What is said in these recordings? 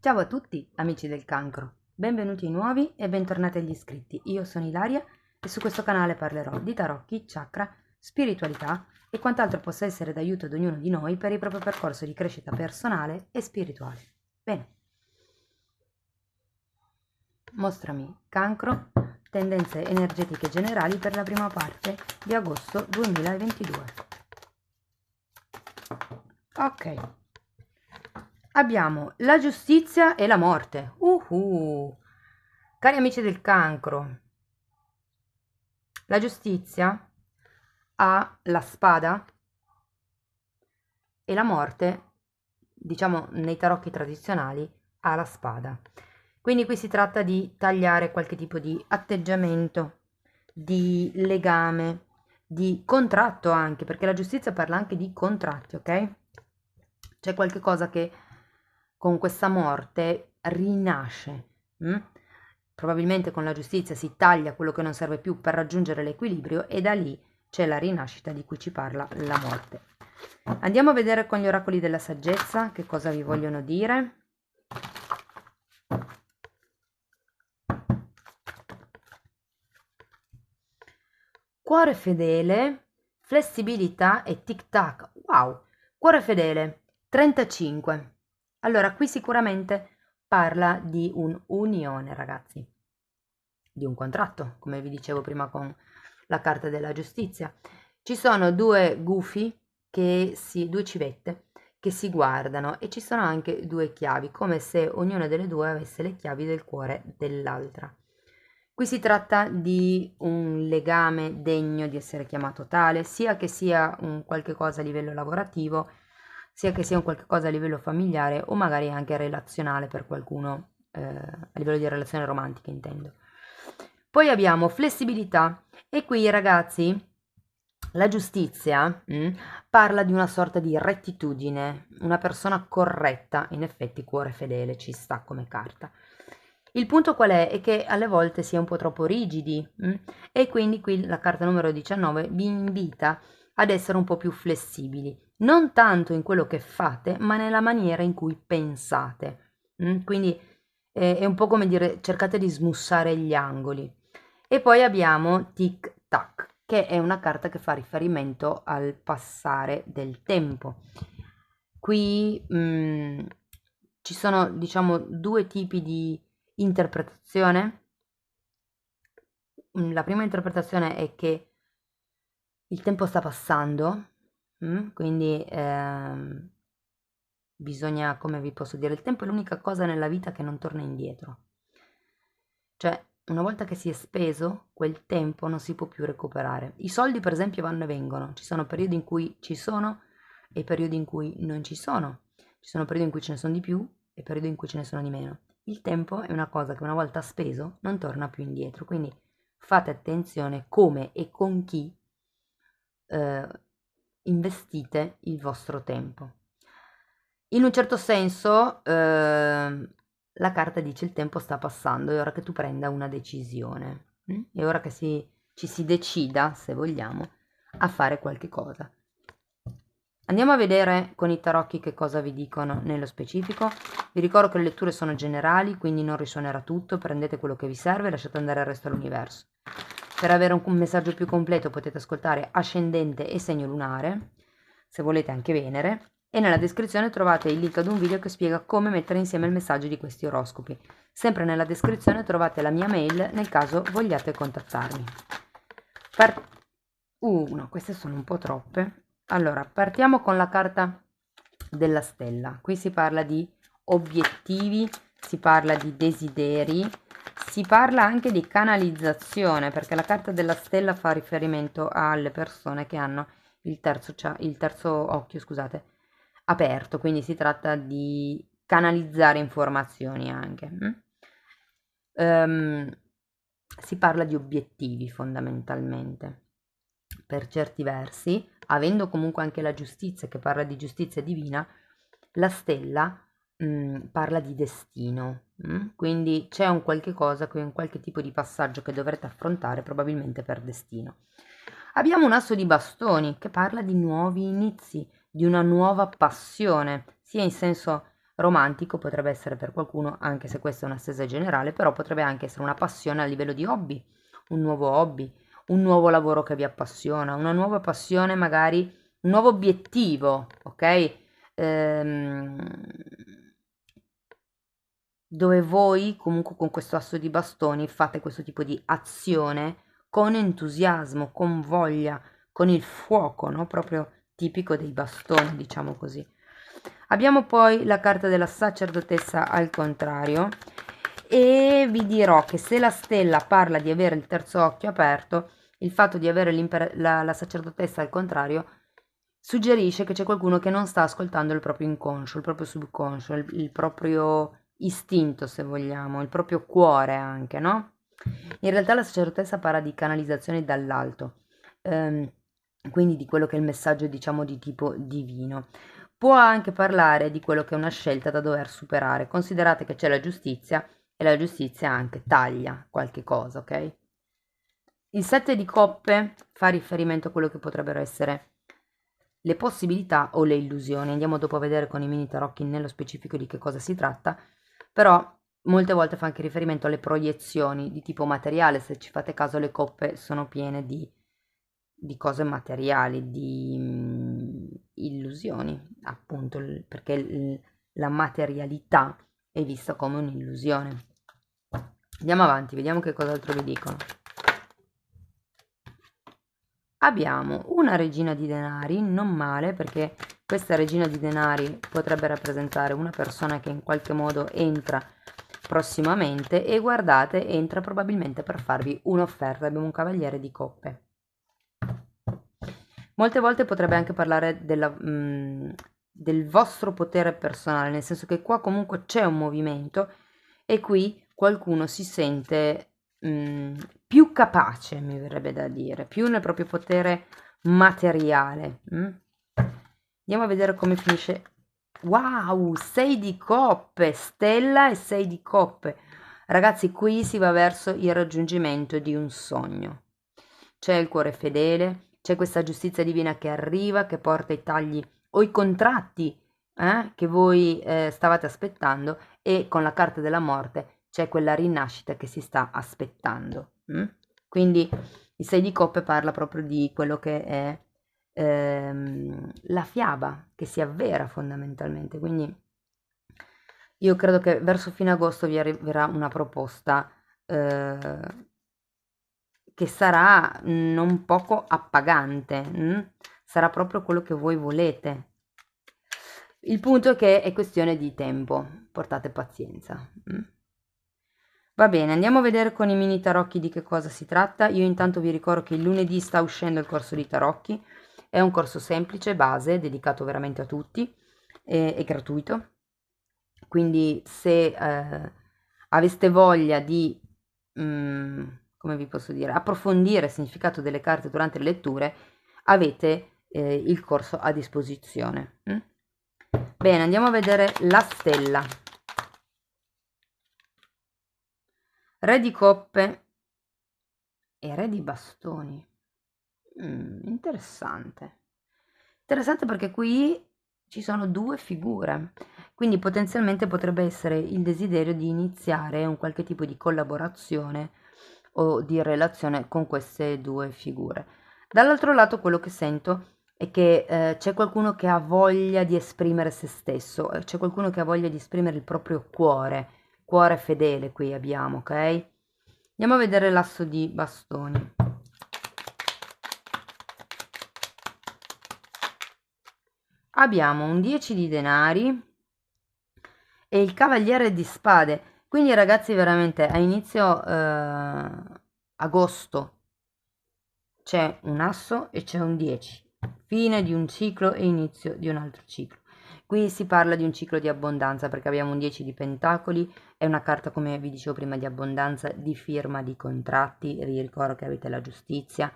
Ciao a tutti, amici del cancro. Benvenuti nuovi e bentornati agli iscritti. Io sono Ilaria e su questo canale parlerò di tarocchi, chakra, spiritualità e quant'altro possa essere d'aiuto ad ognuno di noi per il proprio percorso di crescita personale e spirituale. Bene. Mostrami cancro, tendenze energetiche generali per la prima parte di agosto 2022. Ok. Abbiamo la giustizia e la morte. Cari amici del cancro, la giustizia ha la spada e la morte, diciamo nei tarocchi tradizionali, ha la spada. Quindi qui si tratta di tagliare qualche tipo di atteggiamento, di legame, di contratto anche, perché la giustizia parla anche di contratti, ok? C'è qualche cosa che con questa morte rinasce. Probabilmente con la giustizia si taglia quello che non serve più per raggiungere l'equilibrio e da lì c'è la rinascita di cui ci parla la morte. Andiamo a vedere con gli oracoli della saggezza che cosa vi vogliono dire. Cuore fedele, flessibilità e tic-tac. Wow! Cuore fedele, 35. Allora, qui sicuramente parla di un'unione, ragazzi, di un contratto, come vi dicevo prima con la carta della giustizia. Ci sono due gufi, due civette, che si guardano e ci sono anche due chiavi, come se ognuna delle due avesse le chiavi del cuore dell'altra. Qui si tratta di un legame degno di essere chiamato tale, sia che sia un qualche cosa a livello lavorativo, sia che sia un qualche cosa a livello familiare o magari anche relazionale per qualcuno, a livello di relazione romantica intendo. Poi abbiamo flessibilità e qui ragazzi la giustizia parla di una sorta di rettitudine, una persona corretta, in effetti cuore fedele ci sta come carta. Il punto qual è? È che alle volte si è un po' troppo rigidi e quindi qui la carta numero 19 vi invita ad essere un po' più flessibili, non tanto in quello che fate, ma nella maniera in cui pensate. Quindi è un po' come dire cercate di smussare gli angoli. E poi abbiamo Tic Tac, che è una carta che fa riferimento al passare del tempo. Qui ci sono, diciamo, due tipi di interpretazione. La prima interpretazione è che il tempo sta passando, quindi bisogna, come vi posso dire, il tempo è l'unica cosa nella vita che non torna indietro. Cioè, una volta che si è speso, quel tempo non si può più recuperare. I soldi, per esempio, vanno e vengono. Ci sono periodi in cui ci sono e periodi in cui non ci sono. Ci sono periodi in cui ce ne sono di più e periodi in cui ce ne sono di meno. Il tempo è una cosa che una volta speso non torna più indietro. Quindi fate attenzione come e con chi investite il vostro tempo. In un certo senso, la carta dice il tempo sta passando, è ora che tu prenda una decisione, è ora che ci si decida, se vogliamo, a fare qualche cosa. Andiamo a vedere con i tarocchi che cosa vi dicono nello specifico. Vi ricordo che le letture sono generali, quindi non risuonerà tutto, prendete quello che vi serve e lasciate andare il resto all'universo. Per avere un messaggio più completo potete ascoltare ascendente e segno lunare, se volete anche Venere, e nella descrizione trovate il link ad un video che spiega come mettere insieme il messaggio di questi oroscopi. Sempre nella descrizione trovate la mia mail nel caso vogliate contattarmi. No, queste sono un po' troppe. Allora, partiamo con la carta della stella. Qui si parla di obiettivi, si parla di desideri, si parla anche di canalizzazione, perché la carta della stella fa riferimento alle persone che hanno il terzo occhio, scusate, aperto, quindi si tratta di canalizzare informazioni anche. Si parla di obiettivi fondamentalmente. Per certi versi, avendo comunque anche la giustizia che parla di giustizia divina, la stella parla di destino, quindi c'è un qualche cosa, un qualche tipo di passaggio che dovrete affrontare probabilmente per destino. Abbiamo un asso di bastoni che parla di nuovi inizi, di una nuova passione, sia in senso romantico, potrebbe essere per qualcuno, anche se questa è una stesa generale, però potrebbe anche essere una passione a livello di hobby, un nuovo lavoro che vi appassiona, una nuova passione, magari un nuovo obiettivo, ok? Ehm, dove voi comunque con questo asso di bastoni fate questo tipo di azione con entusiasmo, con voglia, con il fuoco, no? Proprio tipico dei bastoni, diciamo così. Abbiamo poi la carta della sacerdotessa al contrario e vi dirò che se la stella parla di avere il terzo occhio aperto, il fatto di avere la sacerdotessa al contrario suggerisce che c'è qualcuno che non sta ascoltando il proprio inconscio, il proprio subconscio, il proprio istinto, se vogliamo, il proprio cuore anche, no? In realtà la sacerdotessa parla di canalizzazione dall'alto, ehm, quindi di quello che è il messaggio, diciamo, di tipo divino. Può anche parlare di quello che è una scelta da dover superare. Considerate che c'è la giustizia e la giustizia anche taglia qualche cosa, ok? Il 7 di coppe fa riferimento a quello che potrebbero essere le possibilità o le illusioni. Andiamo dopo a vedere con i mini tarocchi nello specifico di che cosa si tratta, però molte volte fa anche riferimento alle proiezioni di tipo materiale. Se ci fate caso, le coppe sono piene di cose materiali, di illusioni, appunto, perché la materialità è vista come un'illusione. Andiamo avanti, vediamo che cos'altro vi dicono. Abbiamo una regina di denari, non male, perché questa regina di denari potrebbe rappresentare una persona che in qualche modo entra prossimamente e guardate, entra probabilmente per farvi un'offerta. Abbiamo un cavaliere di coppe. Molte volte potrebbe anche parlare del vostro potere personale, nel senso che qua comunque c'è un movimento e qui qualcuno si sente più capace, mi verrebbe da dire, più nel proprio potere materiale. Andiamo a vedere come finisce. Wow, 6 di coppe, stella e 6 di coppe. Ragazzi, qui si va verso il raggiungimento di un sogno. C'è il cuore fedele, c'è questa giustizia divina che arriva, che porta i tagli o i contratti che voi stavate aspettando, e con la carta della morte c'è quella rinascita che si sta aspettando. Quindi il 6 di coppe parla proprio di quello che è la fiaba che si avvera fondamentalmente. Quindi io credo che verso fine agosto vi arriverà una proposta che sarà non poco appagante, sarà proprio quello che voi volete. Il punto è che è questione di tempo, portate pazienza. Va bene, andiamo a vedere con i mini tarocchi di che cosa si tratta. Io intanto vi ricordo che il lunedì sta uscendo il corso di tarocchi, è un corso semplice, base, dedicato veramente a tutti, è gratuito, quindi se aveste voglia di, come vi posso dire, approfondire il significato delle carte durante le letture, avete il corso a disposizione. Bene, andiamo a vedere la stella. Re di coppe e re di bastoni. Interessante. Interessante perché qui ci sono due figure, quindi potenzialmente potrebbe essere il desiderio di iniziare un qualche tipo di collaborazione o di relazione con queste due figure. Dall'altro lato quello che sento è che c'è qualcuno che ha voglia di esprimere se stesso, c'è qualcuno che ha voglia di esprimere il proprio cuore, cuore fedele qui abbiamo, ok? Andiamo a vedere l'asso di bastoni. Abbiamo un 10 di denari e il cavaliere di spade. Quindi ragazzi, veramente a inizio agosto c'è un asso e c'è un 10. Fine di un ciclo e inizio di un altro ciclo. Qui si parla di un ciclo di abbondanza perché abbiamo un 10 di pentacoli, è una carta, come vi dicevo prima, di abbondanza, di firma di contratti. Vi ricordo che avete la giustizia.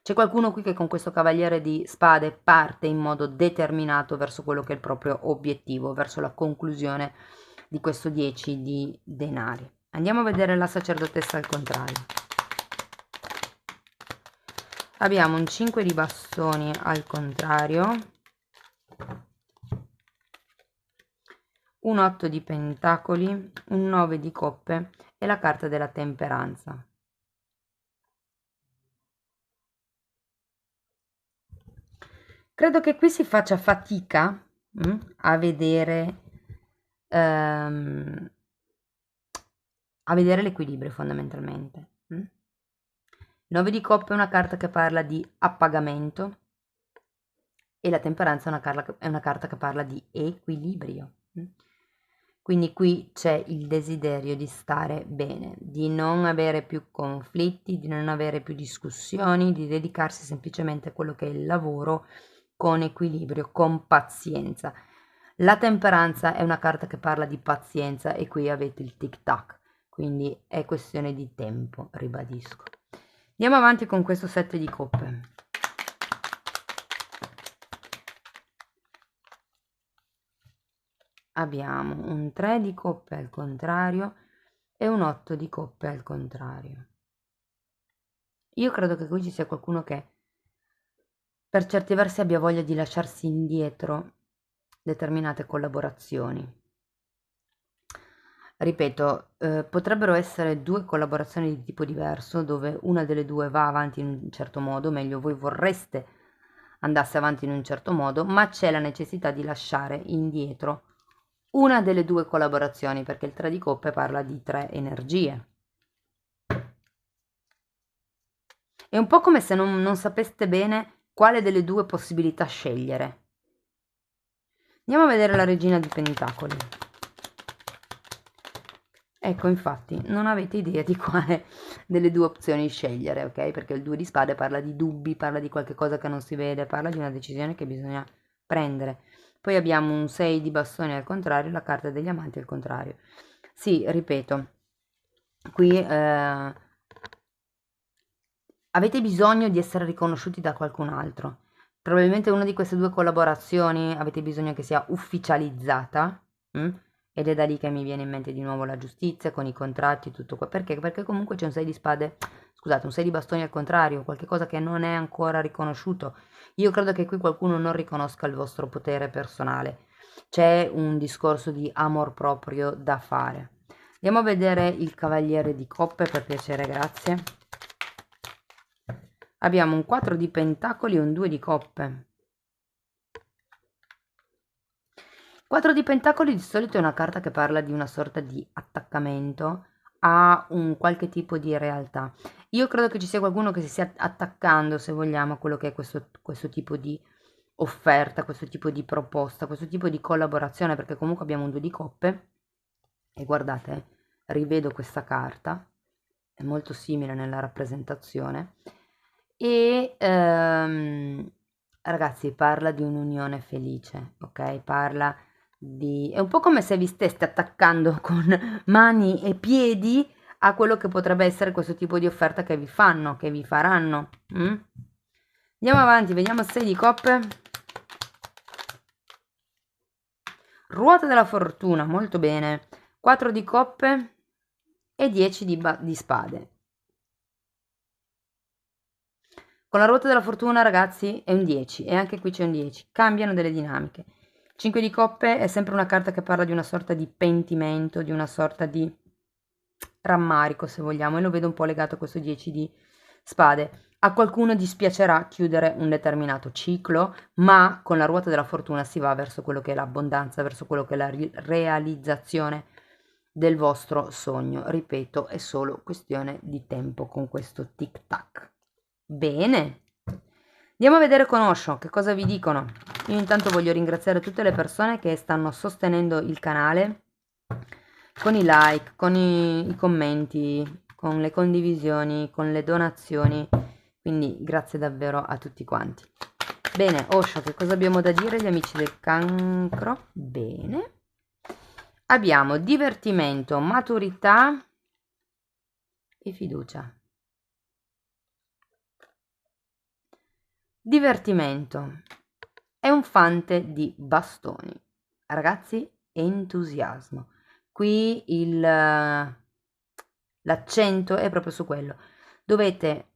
C'è qualcuno qui che con questo cavaliere di spade parte in modo determinato verso quello che è il proprio obiettivo, verso la conclusione di questo 10 di denari. Andiamo a vedere la sacerdotessa al contrario. Abbiamo un 5 di bastoni al contrario, un 8 di pentacoli, un 9 di coppe e la carta della temperanza. Credo che qui si faccia fatica a vedere l'equilibrio fondamentalmente. 9 di coppe è una carta che parla di appagamento e la temperanza è una carta che parla di equilibrio. Quindi qui c'è il desiderio di stare bene, di non avere più conflitti, di non avere più discussioni, di dedicarsi semplicemente a quello che è il lavoro con equilibrio, con pazienza. La temperanza è una carta che parla di pazienza e qui avete il tic-tac, quindi è questione di tempo, ribadisco. Andiamo avanti con questo 7 di coppe. Abbiamo un 3 di coppe al contrario e un 8 di coppe al contrario. Io credo che qui ci sia qualcuno che per certi versi abbia voglia di lasciarsi indietro determinate collaborazioni. Ripeto, potrebbero essere due collaborazioni di tipo diverso, dove una delle due va avanti in un certo modo, meglio voi vorreste andasse avanti in un certo modo, ma c'è la necessità di lasciare indietro una delle due collaborazioni, perché il 3 di coppe parla di 3 energie. È un po' come se non sapeste bene quale delle due possibilità scegliere. Andiamo a vedere la regina di pentacoli. Ecco, infatti, non avete idea di quale delle due opzioni scegliere, ok? Perché il 2 di spade parla di dubbi, parla di qualche cosa che non si vede, parla di una decisione che bisogna prendere. Poi abbiamo un 6 di bastoni al contrario, la carta degli amanti al contrario. Sì, ripeto, qui avete bisogno di essere riconosciuti da qualcun altro. Probabilmente una di queste due collaborazioni avete bisogno che sia ufficializzata, ed è da lì che mi viene in mente di nuovo la giustizia con i contratti e tutto qua. Perché? Perché comunque c'è un 6 di spade, scusate, un 6 di bastoni al contrario, qualcosa che non è ancora riconosciuto. Io credo che qui qualcuno non riconosca il vostro potere personale. C'è un discorso di amor proprio da fare. Andiamo a vedere il cavaliere di coppe, per piacere, grazie. Abbiamo un 4 di pentacoli e un 2 di coppe. 4 di pentacoli di solito è una carta che parla di una sorta di attaccamento a un qualche tipo di realtà. Io credo che ci sia qualcuno che si stia attaccando, se vogliamo, a quello che è questo tipo di offerta, questo tipo di proposta, questo tipo di collaborazione, perché comunque abbiamo un 2 di coppe e guardate, rivedo questa carta, è molto simile nella rappresentazione e ragazzi parla di un'unione felice, ok? Parla di... è un po' come se vi steste attaccando con mani e piedi a quello che potrebbe essere questo tipo di offerta che vi fanno, che vi faranno. Andiamo avanti, vediamo 6 di coppe. Ruota della fortuna, molto bene. 4 di coppe e 10 di spade. Con la ruota della fortuna, ragazzi, è un 10 e anche qui c'è un 10. Cambiano delle dinamiche. 5 di coppe è sempre una carta che parla di una sorta di pentimento, di una sorta di rammarico, se vogliamo, e lo vedo un po' legato a questo 10 di spade. A qualcuno dispiacerà chiudere un determinato ciclo, ma con la ruota della fortuna si va verso quello che è l'abbondanza, verso quello che è la realizzazione del vostro sogno. Ripeto, è solo questione di tempo con questo tic-tac. Bene, andiamo a vedere con Osho che cosa vi dicono. Io intanto voglio ringraziare tutte le persone che stanno sostenendo il canale con i like, con i commenti, con le condivisioni, con le donazioni, quindi grazie davvero a tutti quanti. Bene, Osho, che cosa abbiamo da dire agli amici del cancro? Bene, abbiamo divertimento, maturità e fiducia. Divertimento è un fante di bastoni, ragazzi, entusiasmo. Qui l'accento è proprio su quello. Dovete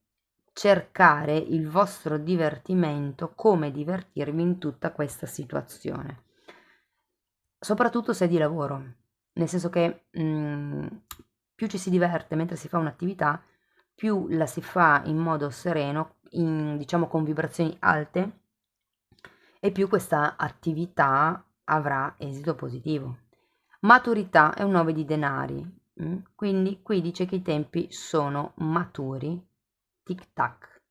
cercare il vostro divertimento, come divertirvi in tutta questa situazione. soprattutto se è di lavoro, nel senso che più ci si diverte mentre si fa un'attività, più la si fa in modo sereno, diciamo con vibrazioni alte, e più questa attività avrà esito positivo. Maturità è un 9 di denari, quindi qui dice che i tempi sono maturi, tic tac.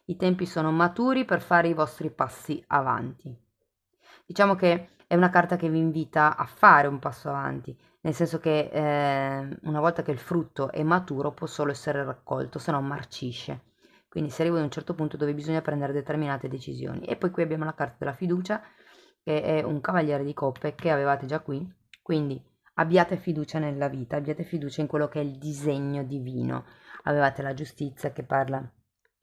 I tempi sono maturi per fare i vostri passi avanti. Diciamo che è una carta che vi invita a fare un passo avanti, nel senso che una volta che il frutto è maturo può solo essere raccolto, se no marcisce. Quindi si arriva ad un certo punto dove bisogna prendere determinate decisioni. E poi qui abbiamo la carta della fiducia, che è un cavaliere di coppe che avevate già qui. Quindi abbiate fiducia nella vita, abbiate fiducia in quello che è il disegno divino. Avevate la giustizia che parla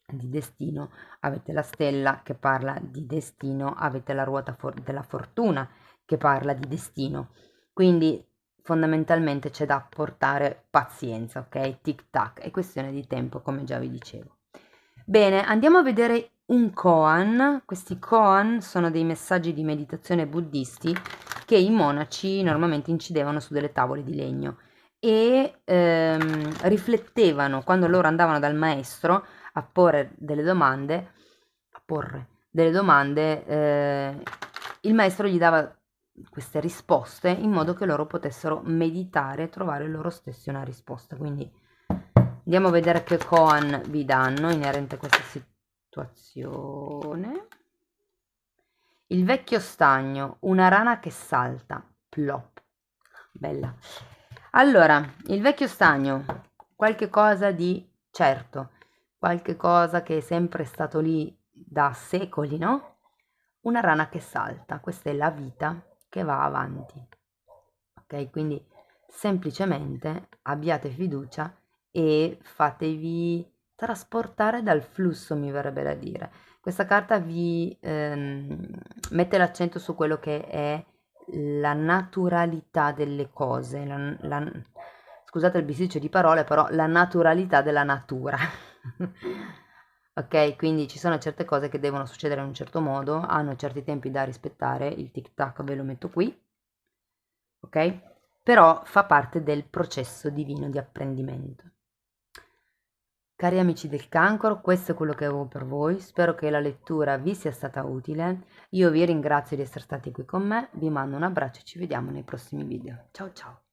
di destino, avete la stella che parla di destino, avete la ruota della fortuna che parla di destino. Quindi fondamentalmente c'è da portare pazienza, ok? Tic tac, è questione di tempo, come già vi dicevo. Bene, andiamo a vedere un koan. Questi koan sono dei messaggi di meditazione buddisti che i monaci normalmente incidevano su delle tavole di legno e riflettevano quando loro andavano dal maestro a porre delle domande, il maestro gli dava queste risposte in modo che loro potessero meditare e trovare loro stessi una risposta. Quindi andiamo a vedere che koan vi danno inerente a questa situazione. Il vecchio stagno, una rana che salta, plop, bella. Allora, il vecchio stagno, qualche cosa di certo, qualche cosa che è sempre stato lì da secoli, no? Una rana che salta, questa è la vita che va avanti. Ok, quindi semplicemente abbiate fiducia e fatevi trasportare dal flusso, mi verrebbe da dire. Questa carta vi mette l'accento su quello che è la naturalità delle cose, scusate il bisticcio di parole, però la naturalità della natura. Ok, quindi ci sono certe cose che devono succedere in un certo modo, hanno certi tempi da rispettare, il tic tac ve lo metto qui, ok? Però fa parte del processo divino di apprendimento. Cari amici del Cancro, questo è quello che avevo per voi, spero che la lettura vi sia stata utile, io vi ringrazio di essere stati qui con me, vi mando un abbraccio e ci vediamo nei prossimi video. Ciao ciao!